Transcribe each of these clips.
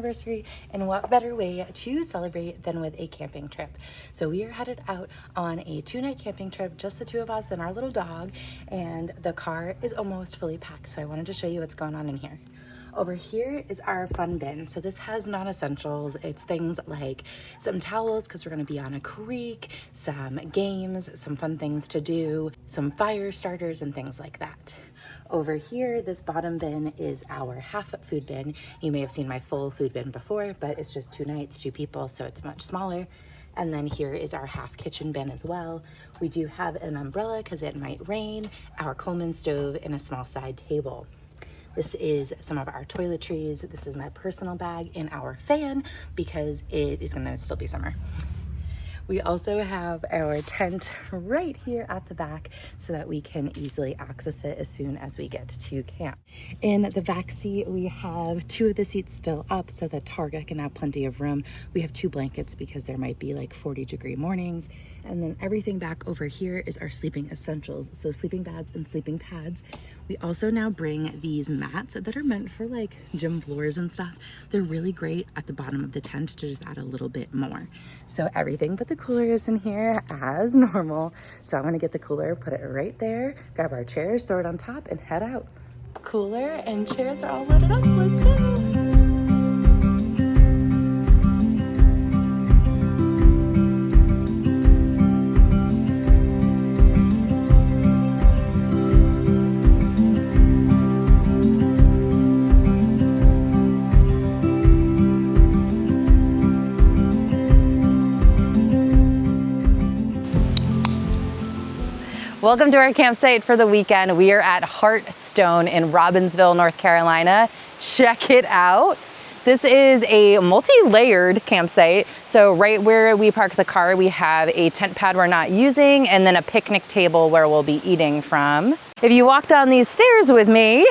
anniversary, and what better way to celebrate than with a camping trip. So we are headed out on a 2-night camping trip, just the two of us and our little dog, and the car is almost fully packed. So I wanted to show you what's going on in here. Over here is our fun bin. So this has non-essentials. It's things like some towels because we're going to be on a creek, some games, some fun things to do, some fire starters and things like that. Over here, this bottom bin is our half food bin. You may have seen my full food bin before, but it's just 2 nights, 2 people, so it's much smaller. And then here is our half kitchen bin as well. We do have an umbrella because it might rain, our Coleman stove, and a small side table. This is some of our toiletries. This is my personal bag and our fan because it is gonna still be summer. We also have our tent right here at the back so that we can easily access it as soon as we get to camp. In the back seat, we have 2 of the seats still up so that Targa can have plenty of room. We have 2 blankets because there might be like 40-degree mornings. And then everything back over here is our sleeping essentials. So sleeping bags and sleeping pads. We also now bring these mats that are meant for like gym floors and stuff. They're really great at the bottom of the tent to just add a little bit more. So everything but the cooler is in here as normal. So I'm gonna get the cooler, put it right there, grab our chairs, throw it on top, and head out. Cooler and chairs are all loaded up. Let's go. Welcome to our campsite for the weekend. We are at Hearthstone in Robbinsville, North Carolina. Check it out. This is a multi-layered campsite. So right where we park the car, we have a tent pad we're not using and then a picnic table where we'll be eating from. If you walk down these stairs with me,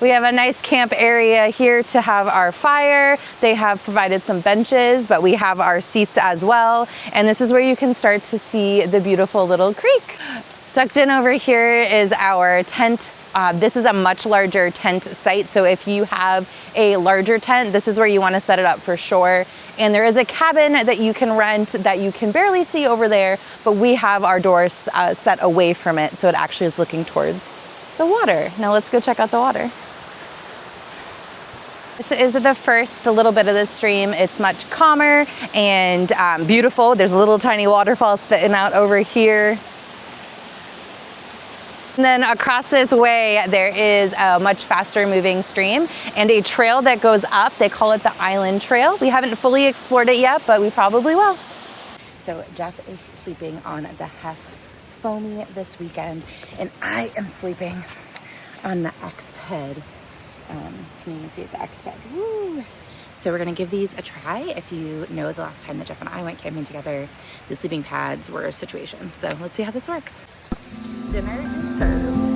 we have a nice camp area here to have our fire. They have provided some benches, but we have our seats as well. And this is where you can start to see the beautiful little creek. Tucked in over here is our tent. This is a much larger tent site. So if you have a larger tent, this is where you want to set it up for sure. And there is a cabin that you can rent that you can barely see over there, but we have our doors set away from it. So it actually is looking towards the water. Now let's go check out the water. This is the first little bit of the stream. It's much calmer and beautiful. There's a little tiny waterfall spitting out over here. And then across this way, there is a much faster moving stream and a trail that goes up. They call it the Island Trail. We haven't fully explored it yet, but we probably will. So Jeff is sleeping on the Hest Foamy this weekend, and I am sleeping on the X-Ped. Can you even see it, the X-Ped? Woo! So we're gonna give these a try. If you know, the last time that Jeff and I went camping together, the sleeping pads were a situation. So let's see how this works. Dinner is served.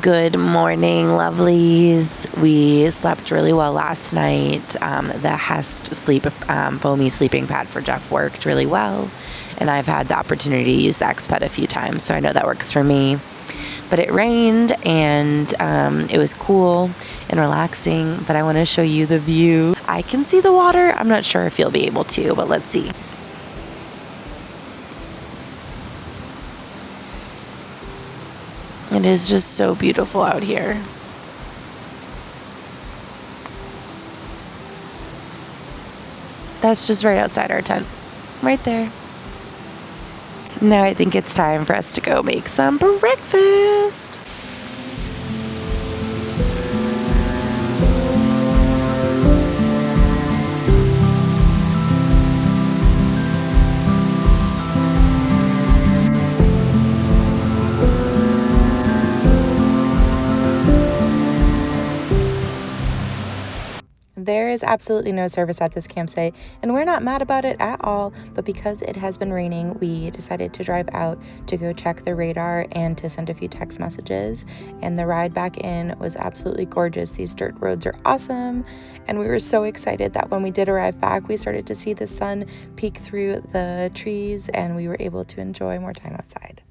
Good morning, lovelies. We slept really well last night. The Hest foamy sleeping pad for Jeff worked really well, and I've had the opportunity to use the X-Ped a few times, so I know that works for me. But it rained, and it was cool and relaxing, but I want to show you the view. I can see the water. I'm not sure if you'll be able to, but let's see. It is just so beautiful out here. That's just right outside our tent, right there. Now I think it's time for us to go make some breakfast. there is absolutely no service at this campsite, and we're not mad about it at all, but because it has been raining, we decided to drive out to go check the radar and to send a few text messages, and the ride back in was absolutely gorgeous. These dirt roads are awesome, and we were so excited that when we did arrive back, we started to see the sun peek through the trees, and we were able to enjoy more time outside.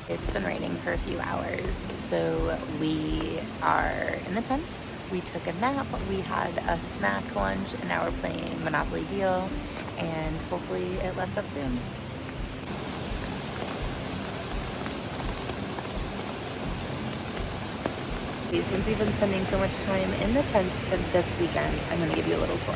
It's been raining for a few hours, so we are in the tent. We took a nap, we had a snack lunch, and now we're playing Monopoly Deal, and hopefully it lets up soon. Since we've been spending so much time in the tent this weekend, I'm going to give you a little tour.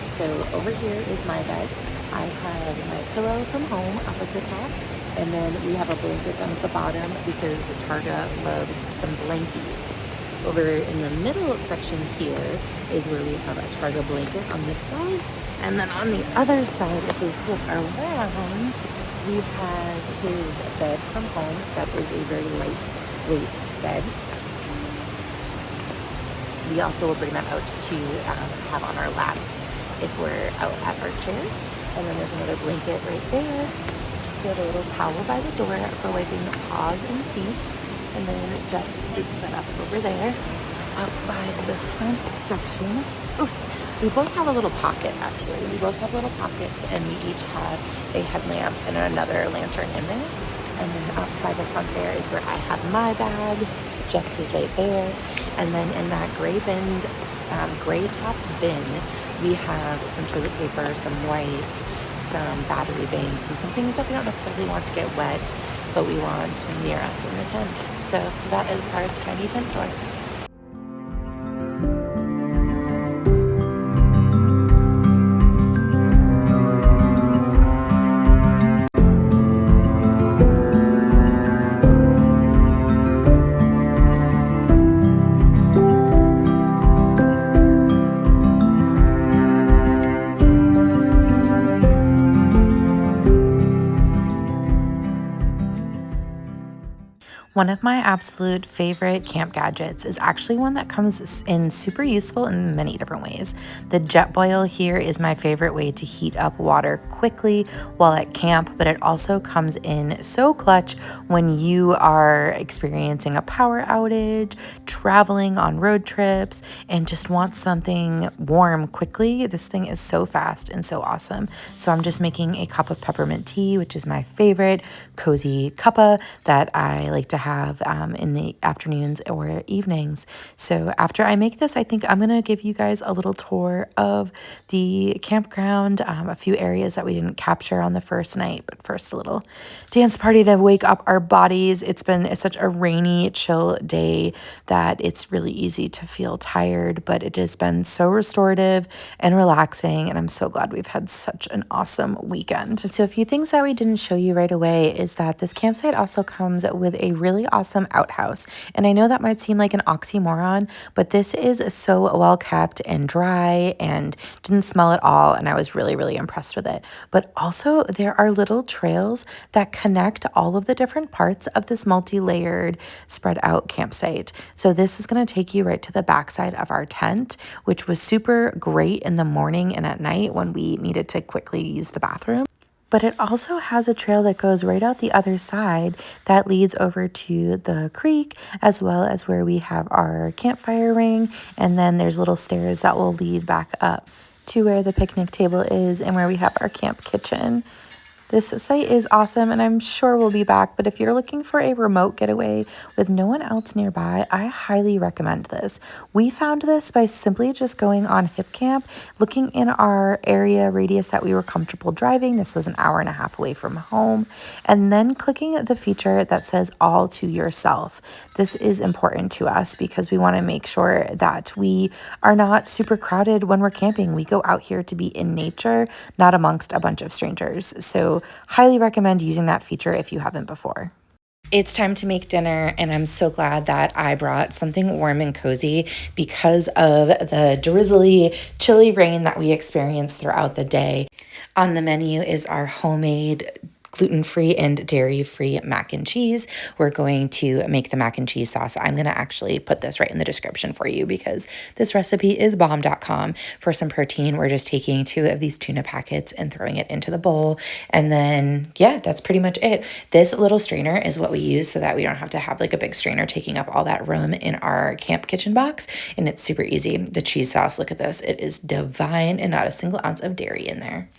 So over here is my bed. I have my pillow from home up at the top, and then we have a blanket down at the bottom because Targa loves some blankies. Over in the middle section here is where we have a Targa blanket on this side, and then on the other side, if we flip around, we have his bed from home. That is a very lightweight bed. We also will bring that out to have on our laps if we're out at our chairs. And then there's another blanket right there. We have a little towel by the door for wiping paws and feet. And then Jeff's seat set up over there. Out by the front section. Ooh, we both have a little pocket, actually. We both have little pockets, and we each have a headlamp and another lantern in there. And then up by the front there is where I have my bag. Jeff's is right there. And then in that gray topped bin, we have some toilet paper, some wipes, some battery banks, and some things that we don't necessarily want to get wet, but we want near us in the tent. So that is our tiny tent tour. One of my absolute favorite camp gadgets is actually one that comes in super useful in many different ways. The jet boil here is my favorite way to heat up water quickly while at camp, but it also comes in so clutch when you are experiencing a power outage, traveling on road trips, and just want something warm quickly. This thing is so fast and so awesome. So I'm just making a cup of peppermint tea, which is my favorite cozy cuppa that I like to have in the afternoons or evenings. So after I make this, I think I'm gonna give you guys a little tour of the campground, a few areas that we didn't capture on the first night, but first a little dance party to wake up our bodies. It's such a rainy, chill day that it's really easy to feel tired, but it has been so restorative and relaxing, and I'm so glad we've had such an awesome weekend. So a few things that we didn't show you right away is that this campsite also comes with a really awesome outhouse. And I know that might seem like an oxymoron, but this is so well kept and dry and didn't smell at all. And I was really, really impressed with it. But also there are little trails that connect all of the different parts of this multi-layered spread out campsite. So this is going to take you right to the backside of our tent, which was super great in the morning and at night when we needed to quickly use the bathroom. But it also has a trail that goes right out the other side that leads over to the creek, as well as where we have our campfire ring. And then there's little stairs that will lead back up to where the picnic table is and where we have our camp kitchen. This site is awesome and I'm sure we'll be back, but if you're looking for a remote getaway with no one else nearby, I highly recommend this. We found this by simply just going on Hipcamp, looking in our area radius that we were comfortable driving. This was an hour and a half away from home, and then clicking the feature that says all to yourself. This is important to us because we want to make sure that we are not super crowded when we're camping. We go out here to be in nature, not amongst a bunch of strangers. So highly recommend using that feature if you haven't before. It's time to make dinner, and I'm so glad that I brought something warm and cozy because of the drizzly, chilly rain that we experienced throughout the day. On the menu is our homemade gluten-free and dairy-free mac and cheese. We're going to make the mac and cheese sauce. I'm going to actually put this right in the description for you because this recipe is bomb.com. For some protein, we're just taking 2 of these tuna packets and throwing it into the bowl. And then, yeah, that's pretty much it. This little strainer is what we use so that we don't have to have like a big strainer taking up all that room in our camp kitchen box. And it's super easy. The cheese sauce, look at this. It is divine and not a single ounce of dairy in there.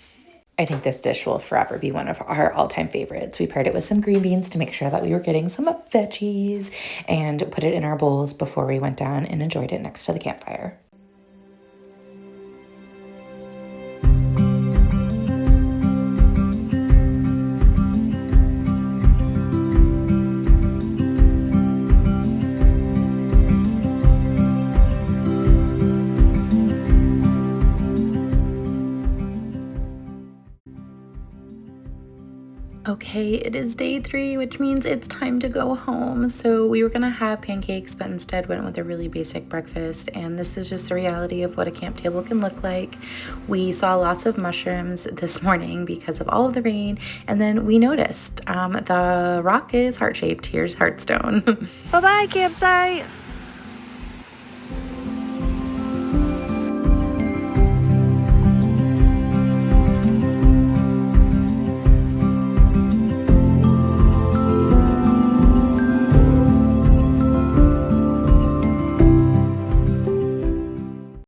I think this dish will forever be one of our all-time favorites. We paired it with some green beans to make sure that we were getting some veggies and put it in our bowls before we went down and enjoyed it next to the campfire. Okay, it is day 3, which means it's time to go home. So we were gonna have pancakes, but instead went with a really basic breakfast. And this is just the reality of what a camp table can look like. We saw lots of mushrooms this morning because of all of the rain. And then we noticed the rock is heart-shaped. Here's Heartstone. Bye-bye, campsite.